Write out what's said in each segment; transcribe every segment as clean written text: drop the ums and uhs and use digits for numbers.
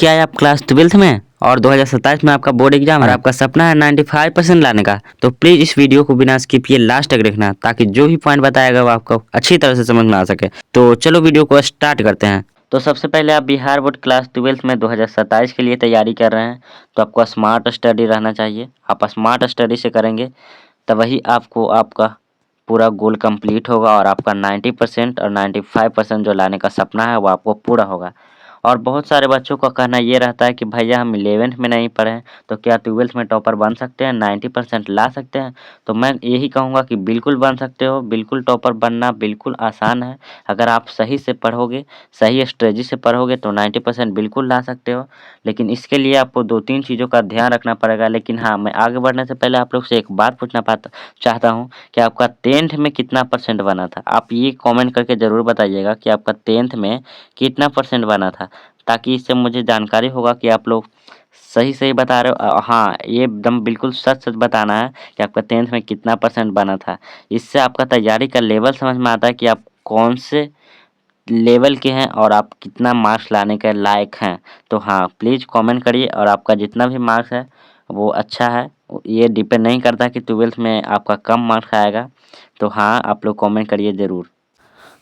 क्या है आप क्लास 12th में और 2027 में आपका बोर्ड एग्जाम है और आपका सपना है 95% लाने का, तो प्लीज़ इस वीडियो को बिना स्किप किए लास्ट तक देखना ताकि जो भी पॉइंट बताएगा वो आपको अच्छी तरह से समझ में आ सके। तो चलो वीडियो को स्टार्ट करते हैं। तो सबसे पहले आप बिहार बोर्ड क्लास 12th में 2027 के लिए तैयारी कर रहे हैं तो आपको स्मार्ट स्टडी रहना चाहिए। आप स्मार्ट स्टडी से करेंगे तब वही आपको आपका पूरा गोल कंप्लीट होगा और आपका 90% और 95% जो लाने का सपना है वो आपको पूरा होगा। और बहुत सारे बच्चों का कहना ये रहता है कि भैया हम 11th में नहीं पढ़े हैं तो क्या 12th में टॉपर बन सकते हैं, 90% ला सकते हैं। तो मैं यही कहूँगा कि बिल्कुल बन सकते हो, बिल्कुल टॉपर बनना बिल्कुल आसान है। अगर आप सही से पढ़ोगे, सही स्ट्रेटजी से पढ़ोगे तो 90% बिल्कुल ला सकते हो। लेकिन इसके लिए आपको 2-3 चीज़ों का ध्यान रखना पड़ेगा। लेकिन हाँ, मैं आगे बढ़ने से पहले आप लोग से एक बात पूछना चाहता हूँ कि आपका 10th में कितना परसेंट बना था। आप ये कमेंट करके ज़रूर बताइएगा कि आपका 10th में कितना परसेंट बना था, ताकि इससे मुझे जानकारी होगा कि आप लोग सही सही बता रहे हो। हाँ, ये एकदम बिल्कुल सच सच बताना है कि आपका 10th में कितना परसेंट बना था। इससे आपका तैयारी का लेवल समझ में आता है कि आप कौन से लेवल के हैं और आप कितना मार्क्स लाने के लायक हैं। तो हाँ, प्लीज़ कमेंट करिए और आपका जितना भी मार्क्स है वो अच्छा है। ये डिपेंड नहीं करता कि 12th में आपका कम मार्क्स आएगा। तो हाँ, आप लोग कमेंट करिए ज़रूर।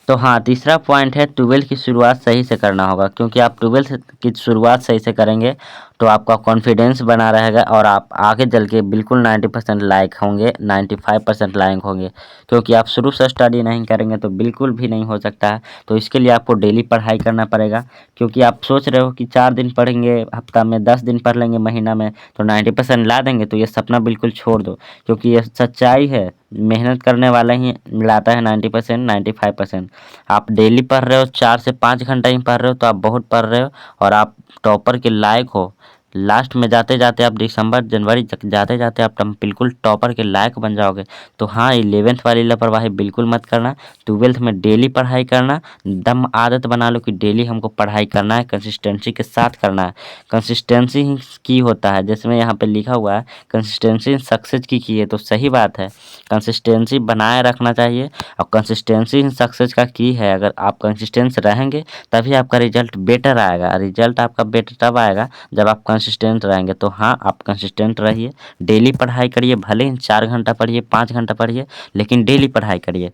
तो हाँ, तीसरा पॉइंट है 12th की शुरुआत सही से करना होगा, क्योंकि आप 12th की शुरुआत सही से करेंगे तो आपका कॉन्फिडेंस बना रहेगा और आप आगे चल के बिल्कुल 90% लायक होंगे, 95% लायक होंगे। क्योंकि आप शुरू से स्टडी नहीं करेंगे तो बिल्कुल भी नहीं हो सकता है। तो इसके लिए आपको डेली पढ़ाई करना पड़ेगा, क्योंकि आप सोच रहे हो कि 4 दिन पढ़ेंगे हफ्ता में, 10 दिन पढ़ लेंगे महीना में तो 90% ला देंगे, तो ये सपना बिल्कुल छोड़ दो। क्योंकि ये सच्चाई है, मेहनत करने वाला ही लाता है 90%, 95%। आप डेली पढ़ रहे हो, 4 से 5 घंटा ही पढ़ रहे हो तो आप बहुत पढ़ रहे हो और आप टॉपर के लायक हो। लास्ट में जाते जाते आप दिसंबर जनवरी तक जाते जाते आप बिल्कुल टॉपर के लायक बन जाओगे। तो हाँ, 11th वाली लापरवाही बिल्कुल मत करना। 12th में डेली पढ़ाई करना, दम आदत बना लो कि डेली हमको पढ़ाई करना है, कंसिस्टेंसी के साथ करना है। कंसिस्टेंसी ही की होता है, जैसे मैं यहाँ पे लिखा हुआ है कंसिस्टेंसी सक्सेस की है, तो सही बात है। कंसिस्टेंसी बनाए रखना चाहिए और कंसिस्टेंसी सक्सेस का की है। अगर आप कंसिस्टेंस रहेंगे तभी आपका रिजल्ट बेटर आएगा। रिजल्ट आपका बेटर तब आएगा जब आप कंसिस्टेंट रहेंगे। तो हाँ, आप कंसिस्टेंट रहिए, डेली पढ़ाई करिए, भले ही 4 घंटा पढ़िए, 5 घंटा पढ़िए, लेकिन डेली पढ़ाई करिए।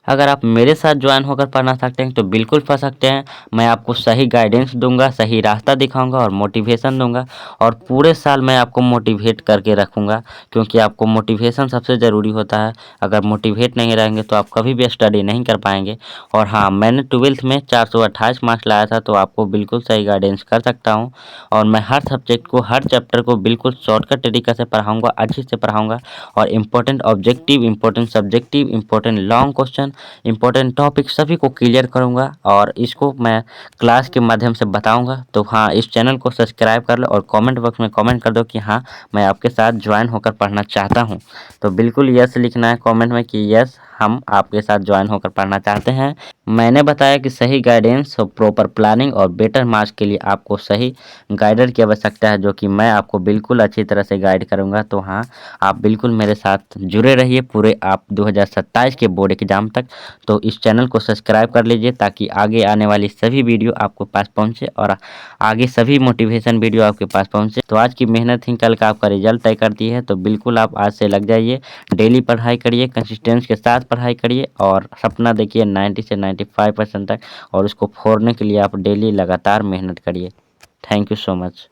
अगर आप मेरे साथ ज्वाइन होकर पढ़ना चाहते हैं तो बिल्कुल पढ़ सकते हैं। मैं आपको सही गाइडेंस दूंगा, सही रास्ता दिखाऊंगा और मोटिवेशन दूंगा। और पूरे साल मैं आपको मोटिवेट करके रखूंगा, क्योंकि आपको मोटिवेशन सबसे ज़रूरी होता है। अगर मोटिवेट नहीं रहेंगे तो आप कभी भी स्टडी नहीं कर पाएंगे। और हाँ, मैंने 12th में 428 मार्क्स लाया था, तो आपको बिल्कुल सही गाइडेंस कर सकता हूँ। और मैं हर सब्जेक्ट को, हर चैप्टर को बिल्कुल शॉर्टकट तरीका से पढ़ाऊँगा, अच्छे से पढ़ाऊँगा। और important objective, important subjective, important long question, important topic सभी को क्लियर करूंगा और इसको मैं क्लास के माध्यम से बताऊंगा। तो हाँ, इस चैनल को सब्सक्राइब कर लो और कमेंट बॉक्स में कमेंट कर दो कि हाँ, मैं आपके साथ ज्वाइन होकर पढ़ना चाहता हूँ। तो बिल्कुल यस लिखना है कमेंट में कि यस, हम आपके साथ ज्वाइन होकर पढ़ना चाहते हैं। मैंने बताया कि सही गाइडेंस और प्रॉपर प्लानिंग और बेटर मार्क्स के लिए आपको सही गाइडर की आवश्यकता है, जो कि मैं आपको बिल्कुल अच्छी तरह से गाइड करूंगा। तो हाँ, आप बिल्कुल मेरे साथ जुड़े रहिए पूरे आप 2027 के बोर्ड एग्जाम तक। तो इस चैनल को सब्सक्राइब कर लीजिए ताकि आगे आने वाली सभी वीडियो आपको पास पहुंचे और आगे सभी मोटिवेशन वीडियो आपके पास पहुंचे। तो आज की मेहनत ही कल का आपका रिजल्ट तय करती है। तो बिल्कुल आप आज से लग जाइए, डेली पढ़ाई करिए, कंसिस्टेंस के साथ पढ़ाई करिए और सपना देखिए 90 से 95% तक, और उसको फोड़ने के लिए आप डेली लगातार मेहनत करिए। Thank you so much.